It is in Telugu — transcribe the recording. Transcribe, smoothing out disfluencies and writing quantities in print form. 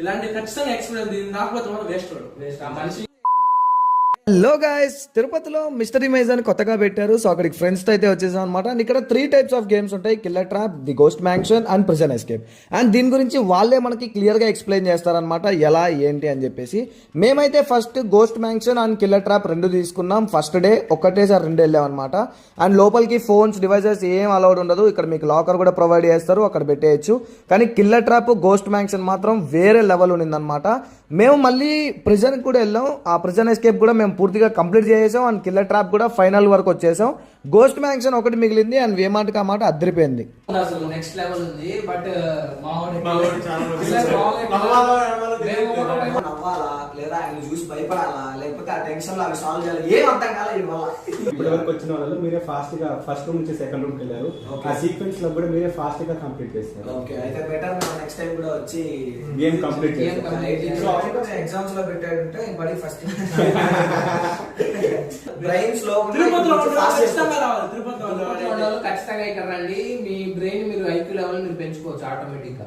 ఇలాంటి ఖచ్చితంగా ఎక్స్పీరియన్స్ నాకపోతే మనం వేస్ట్ ఆ మనిషి. హలో గాయస్, తిరుపతిలో మిస్టరీ మైజ్ అని కొత్తగా పెట్టారు. సో అక్కడికి ఫ్రెండ్స్ తో అయితే వచ్చేసాం అనమాట. అండ్ ఇక్కడ 3 టైప్స్ ఆఫ్ గేమ్స్ ఉంటాయి: killer trap, the ghost mansion and prison escape. And దీని గురించి వాళ్ళే మనకి క్లియర్ గా ఎక్స్ప్లెయిన్ చేస్తారనమాట, ఎలా ఏంటి అని చెప్పేసి. మేమైతే first ghost mansion and killer trap 2 తీసుకున్నాం. ఫస్ట్ డే ఒక్కటేసారి 2 వెళ్ళాం అనమాట. అండ్ లోపలికి ఫోన్స్, డివైసెస్ ఏం అలౌడ్ ఉండదు. ఇక్కడ మీకు లాకర్ కూడా ప్రొవైడ్ చేస్తారు, అక్కడ పెట్టేయచ్చు. కానీ కిల్లర్ ట్రాప్, గోస్ట్ మ్యాన్షన్ మాత్రం వేరే లెవెల్ ఉండిందనమాట. మేము మళ్ళీ ప్రిజన్ కూడా వెళ్ళాం. ఆ ప్రిజన్ ఎస్కేప్ కూడా మేము పూర్తిగా కంప్లీట్ చేసాం. అండ్ కిల్లర్ ట్రాప్ కూడా ఫైనల్ వరకు వచ్చేసాం. గోస్ట్ మ్యాన్షన్ ఒకటి మిగిలింది. అండ్ వేమాటకి ఆ మాట అద్దరిపోయింది. అసలు నెక్స్ట్ లెవెల్ ఉంది. బట్ నవ్వాలా లేదా ఆయన చూసి భయపడాలా లేకపోతే ఆ టెన్షన్ లో అవి సాల్వ్ చేయాలి, ఏం అర్థం కాలేదు. ఇప్పటి వరకు వచ్చిన వాళ్ళు మీరే ఫాస్ట్ గా ఫస్ట్ రూమ్ నుంచి సెకండ్ రూమ్ కి వెళ్ళారు. ఆ సీక్వెన్స్ లో కూడా మీరే ఫాస్ట్ గా కంప్లీట్ చేస్తారు. ఓకే, అయితే బెటర్ నెక్స్ట్ టైం కూడా వచ్చి గేమ్ కంప్లీట్ చేస్తారు. ఎగ్జామ్స్ లో పెట్టాడంటే బడి ఫస్ట్ బ్రెయిన్స్ లో తిరుపతిలో ఖచ్చితంగా రావాలి. తిరుపతిలో ఖచ్చితంగా ఇక్కడ రండి. మీ బ్రెయిన్ మీరు ఐక్యూ లెవెల్ మీరు పెంచుకోవచ్చు ఆటోమేటిక్ గా.